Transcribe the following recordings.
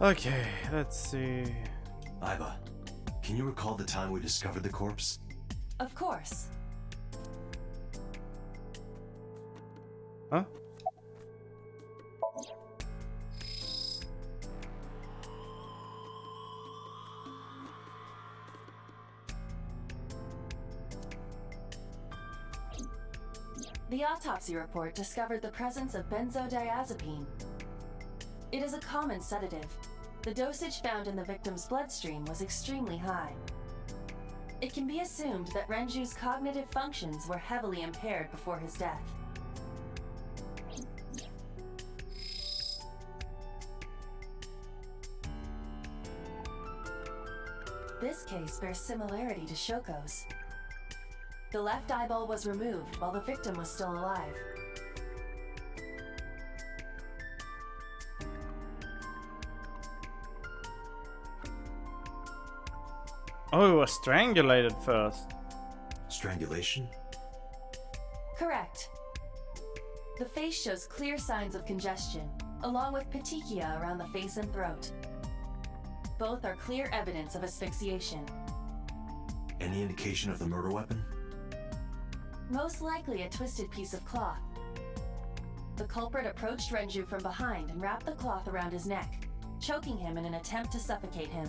Okay, let's see. Iba, can you recall the time we discovered the corpse? Of course. Huh? The autopsy report discovered the presence of benzodiazepine. It is a common sedative. The dosage found in the victim's bloodstream was extremely high. It can be assumed that Renju's cognitive functions were heavily impaired before his death. This case bears similarity to Shoko's. The left eyeball was removed while the victim was still alive. Oh, he was strangulated first. Strangulation? Correct. The face shows clear signs of congestion, along with petechia around the face and throat. Both are clear evidence of asphyxiation. Any indication of the murder weapon? Most likely a twisted piece of cloth. The culprit approached Renju from behind and wrapped the cloth around his neck, choking him in an attempt to suffocate him.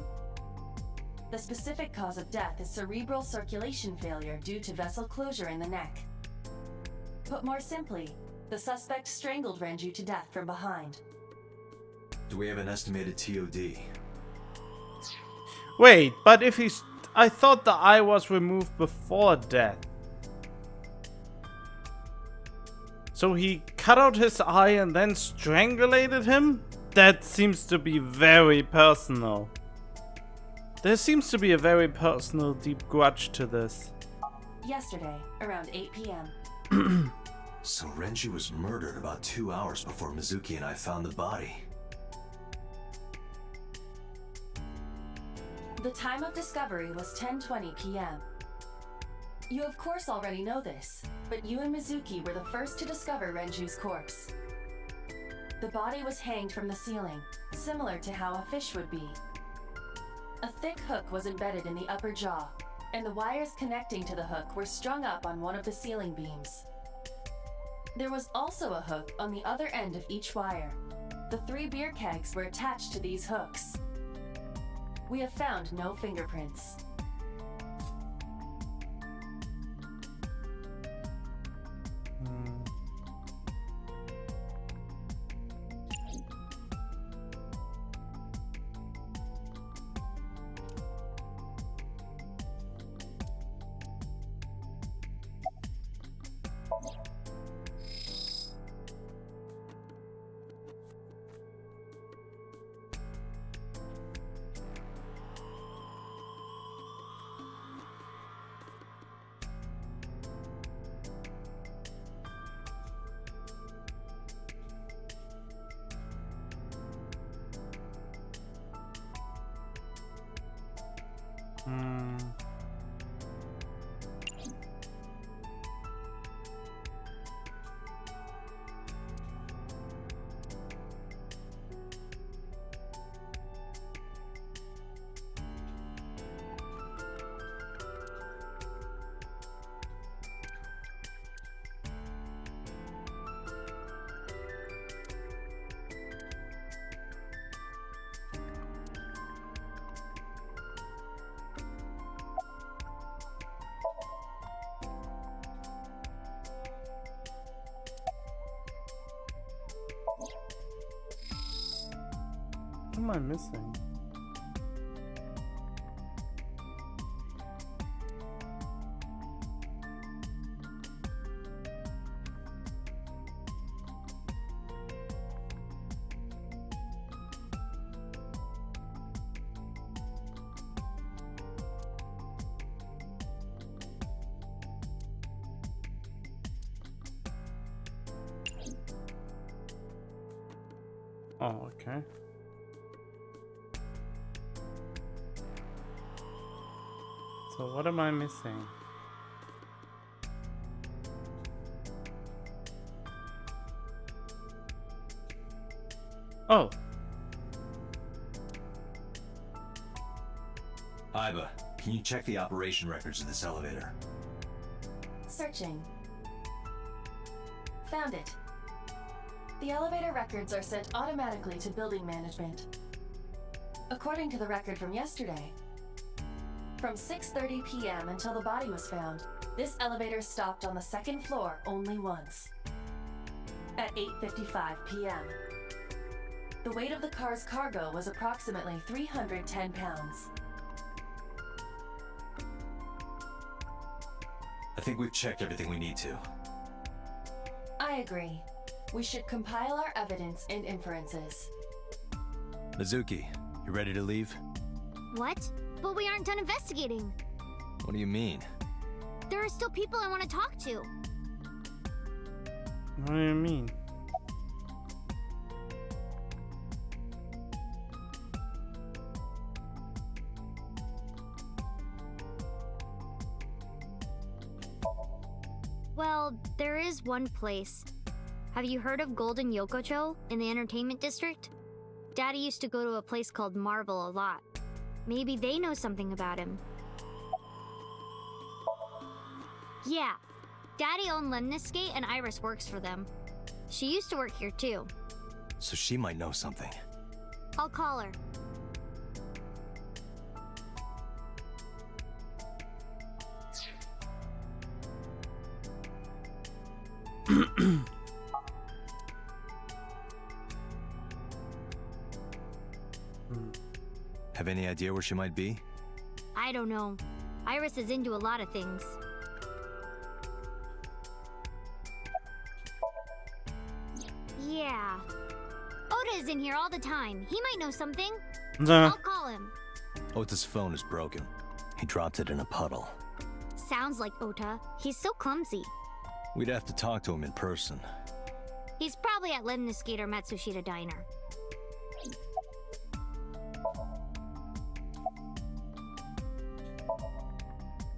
The specific cause of death is cerebral circulation failure due to vessel closure in the neck. Put more simply, the suspect strangled Renju to death from behind. Do we have an estimated TOD? Wait, but if he's... I thought the eye was removed before death. So he cut out his eye and then strangulated him? That seems to be very personal. There seems to be a very personal, deep grudge to this. Yesterday, around 8 p.m. So Renju was murdered about 2 hours before Mizuki and I found the body. The time of discovery was 10:20 p.m. You of course already know this, but you and Mizuki were the first to discover Renju's corpse. The body was hanged from the ceiling, similar to how a fish would be. A thick hook was embedded in the upper jaw, and the wires connecting to the hook were strung up on one of the ceiling beams. There was also a hook on the other end of each wire. The 3 beer kegs were attached to these hooks. We have found no fingerprints. What am I missing? Oh, okay. So what am I missing? Oh. Iba, can you check the operation records of this elevator? Searching. Found it. The elevator records are sent automatically to building management. According to the record from yesterday, from 6:30 p.m. until the body was found, this elevator stopped on the second floor only once. At 8:55 p.m. The weight of the car's cargo was approximately 310 pounds. I think we've checked everything we need to. I agree. We should compile our evidence and inferences. Mizuki, you ready to leave? What? But we aren't done investigating. What do you mean? There are still people I want to talk to. What do you mean? Well, there is one place. Have you heard of Golden Yokocho in the entertainment district? Daddy used to go to a place called Marble a lot. Maybe they know something about him. Yeah, Daddy owned Lemniscate and Iris works for them. She used to work here too. So she might know something. I'll call her. Have any idea where she might be? I don't know. Iris is into a lot of things. Yeah. Oda is in here all the time. He might know something. I'll call him. Ota's phone is broken. He dropped it in a puddle. Sounds like Ota. He's so clumsy. We'd have to talk to him in person. He's probably at Lemniscate or Matsushita Diner.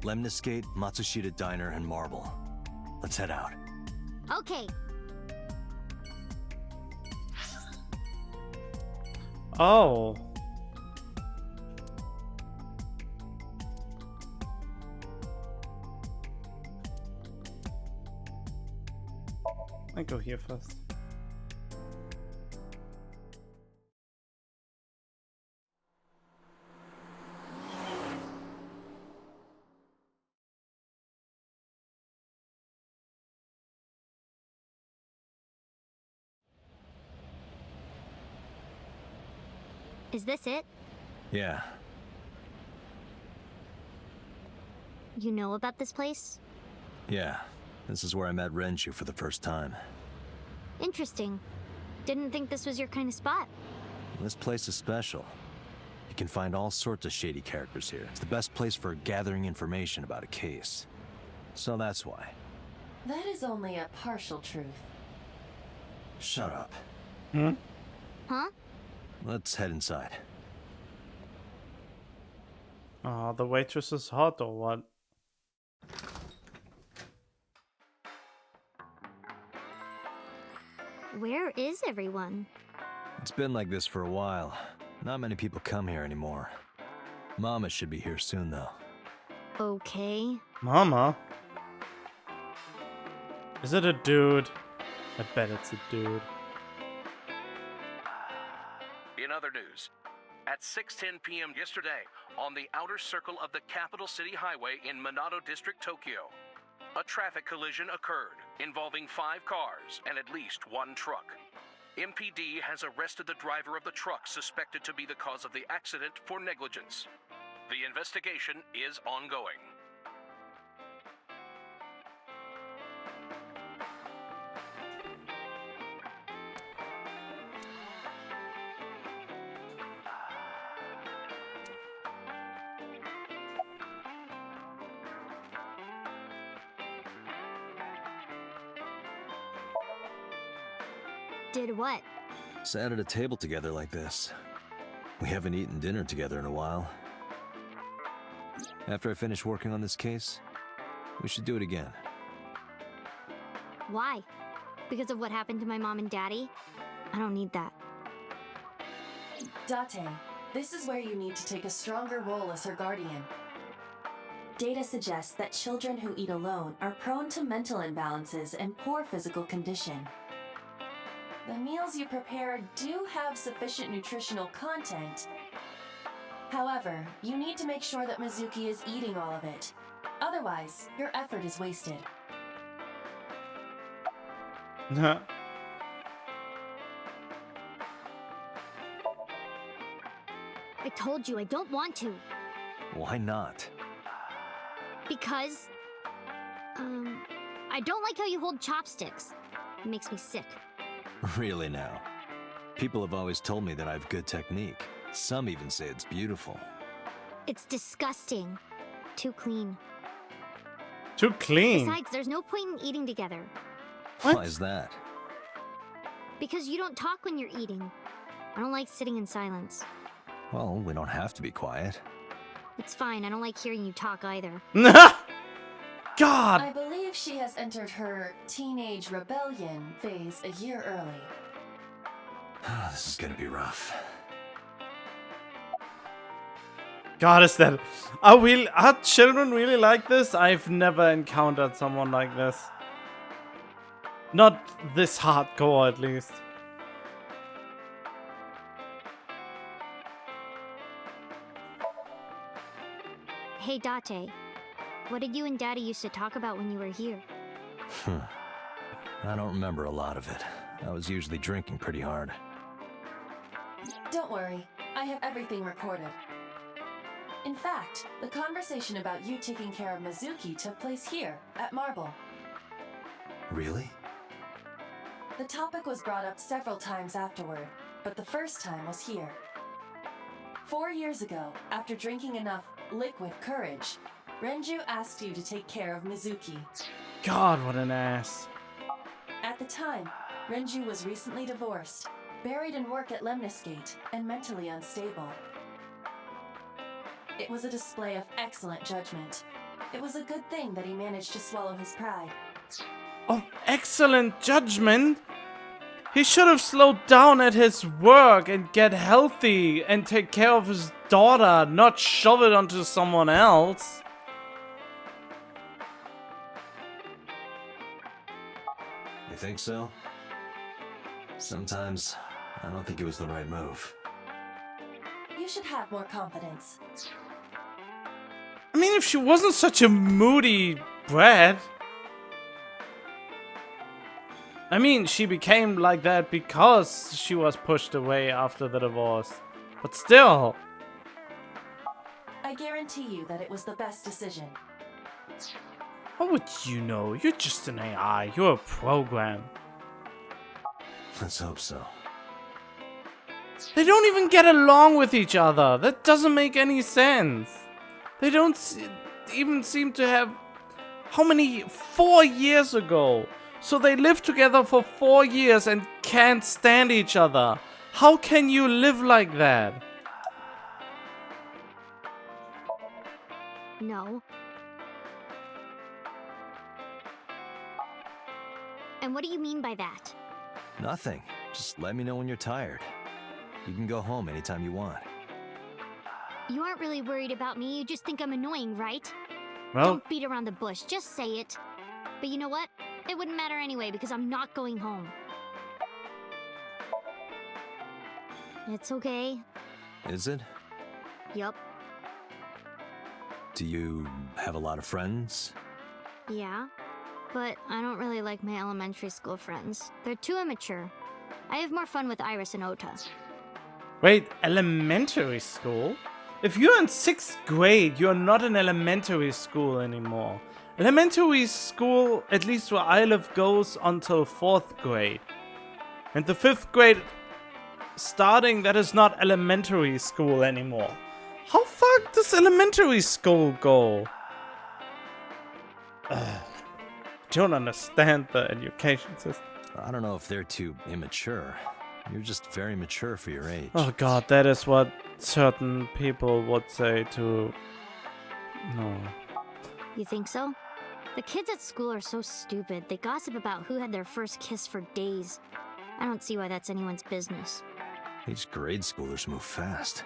Lemniscate, Matsushita Diner, and Marble. Let's head out. Okay. Oh. I go here first. Is this it? Yeah. You know about this place? Yeah. This is where I met Renju for the first time. Interesting. Didn't think this was your kind of spot. This place is special. You can find all sorts of shady characters here. It's the best place for gathering information about a case. So that's why. That is only a partial truth. Shut up. Huh? Let's head inside. Oh, the waitress is hot or what? Where is everyone? It's been like this for a while. Not many people come here anymore. Mama should be here soon, though. Okay. Mama? Is it a dude? I bet it's a dude. In other news, at 6:10 p.m. yesterday, on the outer circle of the Capital City Highway in Minato District, Tokyo, a traffic collision occurred involving 5 cars and at least 1 truck. MPD has arrested the driver of the truck suspected to be the cause of the accident for negligence. The investigation is ongoing. Did what? Sat at a table together like this. We haven't eaten dinner together in a while. After I finish working on this case, we should do it again. Why? Because of what happened to my mom and daddy? I don't need that. Date, This is where you need to take a stronger role as her guardian. Data suggests that children who eat alone are prone to mental imbalances and poor physical condition. The meals you prepare do have sufficient nutritional content. However, you need to make sure that Mizuki is eating all of it. Otherwise, your effort is wasted. I told you I don't want to. Why not? Because... I don't like how you hold chopsticks. It makes me sick. Really now? People have always told me that I have good technique. Some even say it's beautiful. It's disgusting. Too clean. Too clean. Besides, there's no point in eating together. What? Why is that? Because you don't talk when you're eating. I don't like sitting in silence. Well, we don't have to be quiet. It's fine, I don't like hearing you talk either. God! I believe she has entered her teenage rebellion phase a year early. This is gonna be rough. God, is that... Are children really like this? I've never encountered someone like this. Not this hardcore, at least. Hey, Date. What did you and Daddy used to talk about when you were here? I don't remember a lot of it. I was usually drinking pretty hard. Don't worry, I have everything recorded. In fact, the conversation about you taking care of Mizuki took place here, at Marble. Really? The topic was brought up several times afterward, but the first time was here. 4 years ago, after drinking enough liquid courage, Renju asked you to take care of Mizuki. God, what an ass. At the time, Renju was recently divorced, buried in work at Lemniscate, and mentally unstable. It was a display of excellent judgment. It was a good thing that he managed to swallow his pride. Of excellent judgment? He should have slowed down at his work and get healthy and take care of his daughter, not shove it onto someone else. You think so? Sometimes, I don't think it was the right move. You should have more confidence. I mean, if she wasn't such a moody brat. I mean, she became like that because she was pushed away after the divorce. But still. I guarantee you that it was the best decision. How would you know? You're just an AI. You're a program. Let's hope so. They don't even get along with each other. That doesn't make any sense. They don't even seem to have... How many? 4 years ago. So they lived together for 4 years and can't stand each other. How can you live like that? No. And what do you mean by that? Nothing. Just let me know when you're tired. You can go home anytime you want. You aren't really worried about me, you just think I'm annoying, right? Well, Don't beat around the bush, just say it. But you know what? It wouldn't matter anyway because I'm not going home. It's okay. Is it? Yup. Do you have a lot of friends? Yeah. But I don't really like my elementary school friends. They're too immature. I have more fun with Iris and Ota. wait, elementary school? If you're in 6th grade, you're not in elementary school anymore. Elementary school, at least where I live, goes until 4th grade. And the 5th grade starting, that is not elementary school anymore. How far does elementary school go? Don't understand the education system. I don't know if they're too immature. You're just very mature for your age. Oh god, that is what certain people would say to... No. You think so? The kids at school are so stupid. They gossip about who had their first kiss for days. I don't see why that's anyone's business. These grade schoolers move fast.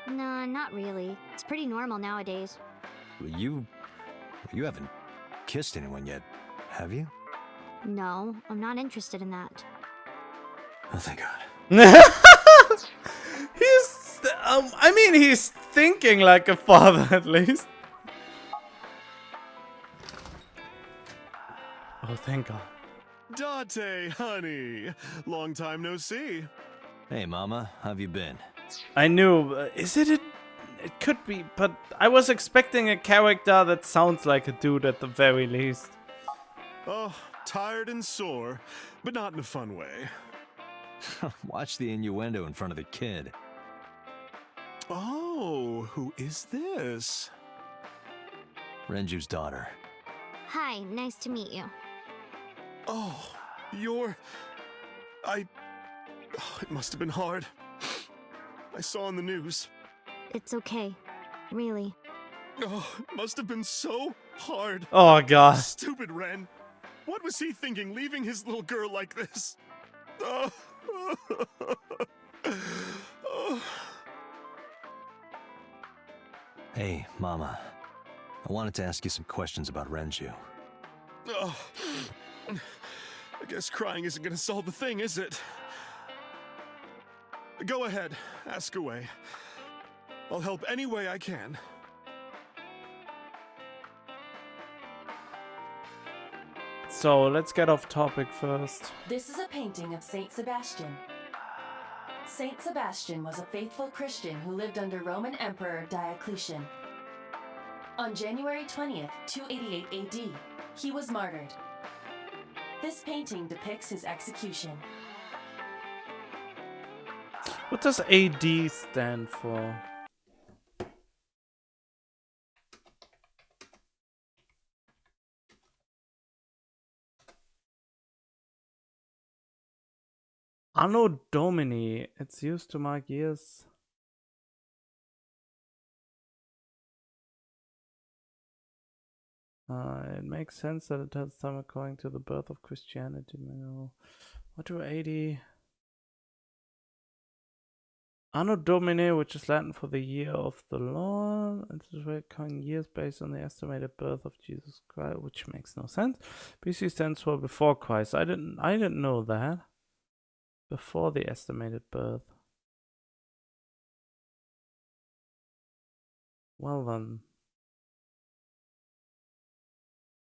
Nah, not really. It's pretty normal nowadays. You haven't kissed anyone yet, have you? No, I'm not interested in that. Oh, thank God. I mean, he's thinking like a father at least. Oh, thank God. Date, honey. Long time no see. Hey, Mama, how have you been? I knew. Is it? It could be, but I was expecting a character that sounds like a dude at the very least. Oh, tired and sore, but not in a fun way. Watch the innuendo in front of the kid. Oh, who is this? Renju's daughter. Hi, nice to meet you. Oh, you're... oh, it must have been hard. I saw on the news. It's okay. Really. Oh, it must have been so hard. Oh God. Stupid Ren. What was he thinking, leaving his little girl like this? Oh. Oh. Hey, Mama. I wanted to ask you some questions about Renju. Oh. I guess crying isn't gonna solve the thing, is it? Go ahead, ask away. I'll help any way I can. So let's get off topic first. This is a painting of Saint Sebastian. Saint Sebastian was a faithful Christian who lived under Roman Emperor Diocletian. On January 20th, 288 AD, he was martyred. This painting depicts his execution. What does AD stand for? Anno Domini. It's used to mark years. It makes sense that it has time according to the birth of Christianity. What do 80? Anno Domini, which is Latin for the year of the Lord. It's reckoning years based on the estimated birth of Jesus Christ, which makes no sense. BC stands for before Christ. I didn't know that. Before the estimated birth. Well then.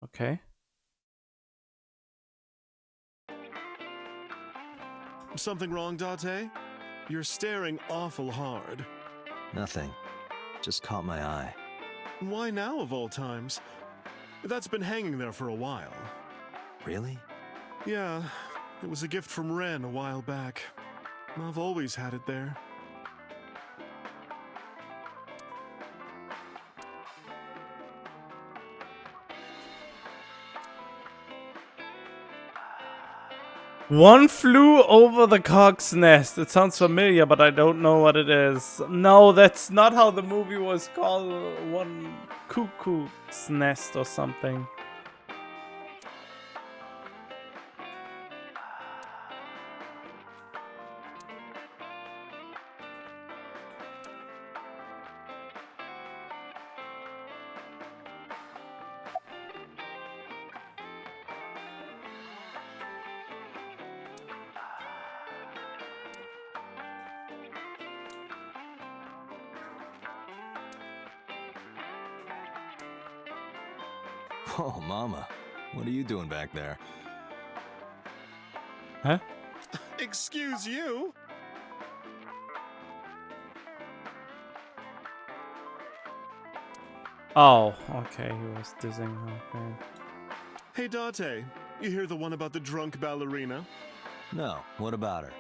Okay. Something wrong, Date? You're staring awful hard. Nothing. Just caught my eye. Why now, of all times? That's been hanging there for a while. Really? Yeah, it was a gift from Ren a while back. I've always had it there. One flew over the cock's nest. It sounds familiar, but I don't know what it is. No, that's not how the movie was called. One cuckoo's nest or something. Oh, Mama. What are you doing back there? Huh? Excuse you? Oh, okay. He was dissing her. Okay. Hey, Date, you hear the one about the drunk ballerina? No. What about her?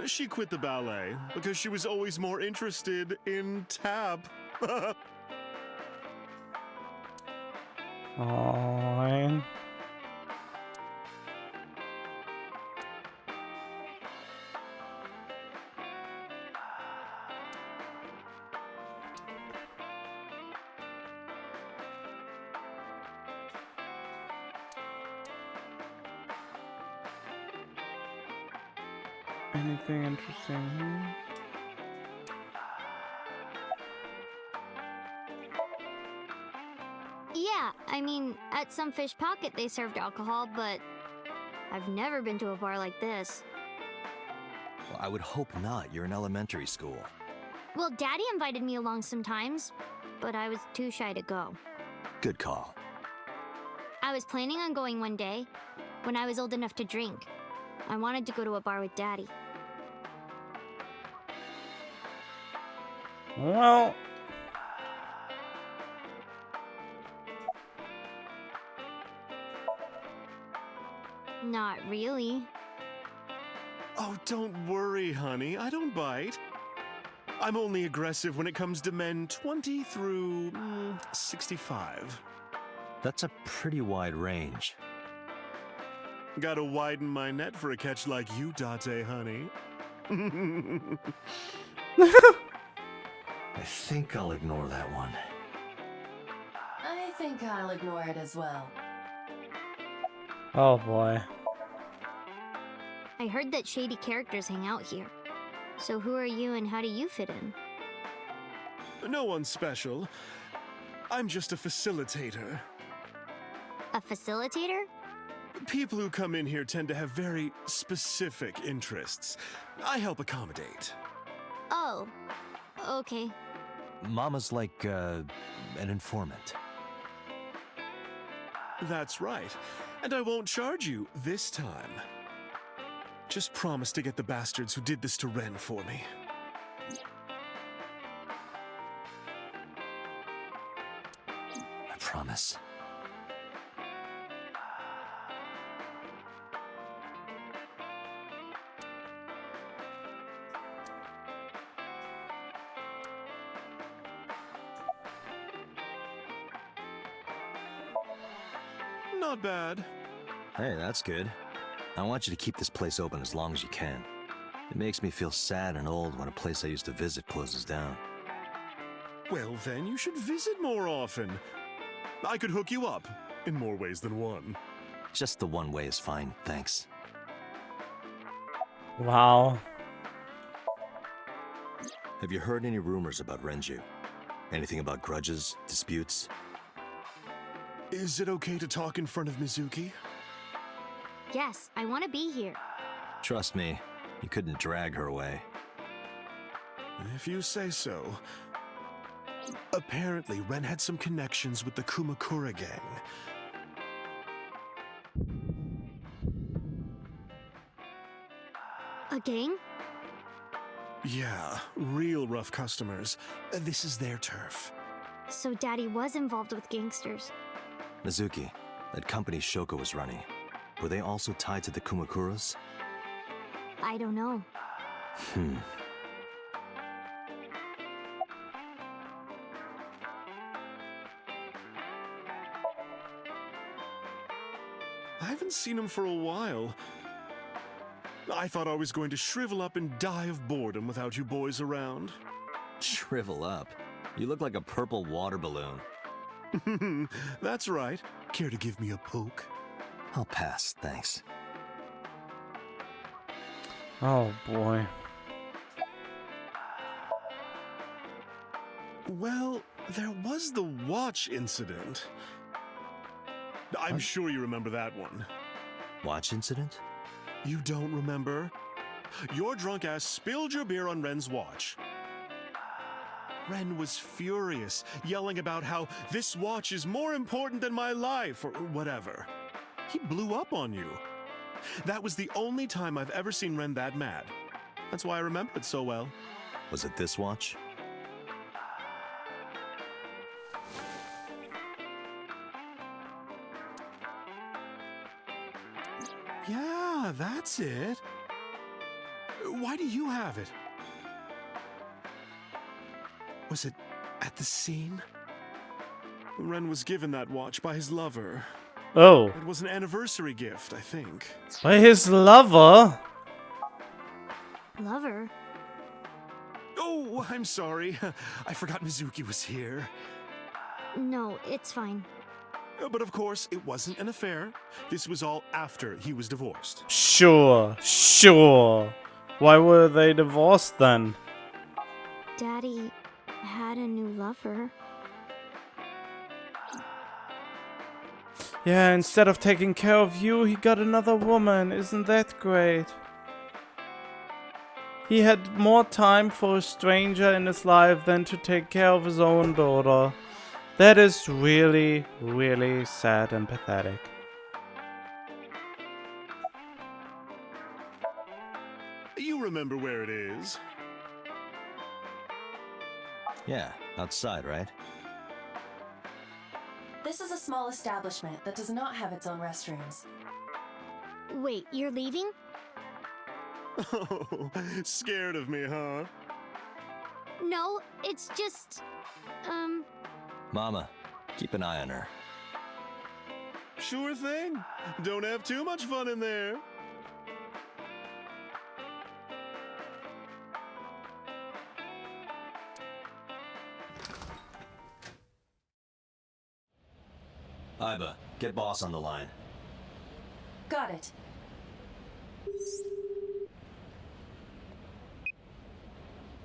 She quit the ballet because she was always more interested in tap. Oh. Anything interesting here? Yeah, I mean, at some fish pocket they served alcohol, but I've never been to a bar like this. Well, I would hope not. You're in elementary school. Well, Daddy invited me along sometimes, but I was too shy to go. Good call. I was planning on going one day, when I was old enough to drink. I wanted to go to a bar with Daddy. Well, Not really. Oh, don't worry, honey. I don't bite. I'm only aggressive when it comes to men 20 through 65. That's a pretty wide range. Gotta widen my net for a catch like you, Date, honey. I think I'll ignore that one. I think I'll ignore it as well. oh boy. I heard that shady characters hang out here. So who are you and how do you fit in? No one special. I'm just a facilitator. A facilitator? People who come in here tend to have very specific interests. I help accommodate. Oh, okay. Mama's like, an informant. That's right. And I won't charge you this time. Just promise to get the bastards who did this to Ren for me. I promise. Not bad. Hey, that's good. I want you to keep this place open as long as you can. It makes me feel sad and old when a place I used to visit closes down. Well, then you should visit more often. I could hook you up in more ways than one. Just the one way is fine, thanks. Wow. Have you heard any rumors about Renju? Anything about grudges, disputes? Is it okay to talk in front of Mizuki? Yes, I want to be here. Trust me, you couldn't drag her away. If you say so. Apparently, Ren had some connections with the Kumakura gang. A gang? Yeah, real rough customers. This is their turf. So Daddy was involved with gangsters. Mizuki, that company Shoko was running, were they also tied to the Kumakuras? I don't know. I haven't seen him for a while. I thought I was going to shrivel up and die of boredom without you boys around. Shrivel up. You look like a purple water balloon. That's right. Care to give me a poke? I'll pass, thanks. Oh boy. Well, there was the watch incident. I'm sure you remember that one. Watch incident? You don't remember? Your drunk ass spilled your beer on Ren's watch. Ren was furious, yelling about how this watch is more important than my life, or whatever. He blew up on you. That was the only time I've ever seen Ren that mad. That's why I remember it so well. Was it this watch? Yeah, that's it. Why do you have it? Was it at the scene? Ren was given that watch by his lover. Oh, It was an anniversary gift, I think. by his lover? Lover? Oh, I'm sorry. I forgot Mizuki was here. No, it's fine. But of course, it wasn't an affair. This was all after he was divorced. Sure, sure. Why were they divorced then? Daddy had a new lover. Yeah, instead of taking care of you, he got another woman. Isn't that great? He had more time for a stranger in his life than to take care of his own daughter. That is really, really sad and pathetic. You remember where it is? Yeah, outside, right? This is a small establishment that does not have its own restrooms. Wait, you're leaving? Oh, scared of me, huh? No, it's just... Mama, keep an eye on her. Sure thing. Don't have too much fun in there. Iba, get boss on the line. Got it.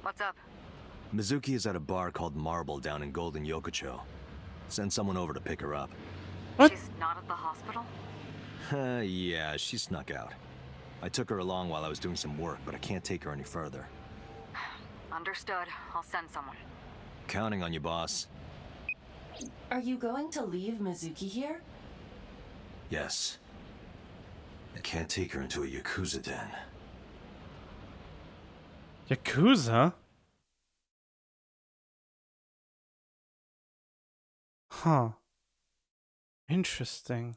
What's up? Mizuki is at a bar called Marble down in Golden Yokocho. Send someone over to pick her up. What? She's not at the hospital? Yeah, she snuck out. I took her along while I was doing some work, but I can't take her any further. Understood. I'll send someone. Counting on you, boss. Are you going to leave Mizuki here? Yes. I can't take her into a Yakuza den. Yakuza? Huh. Interesting.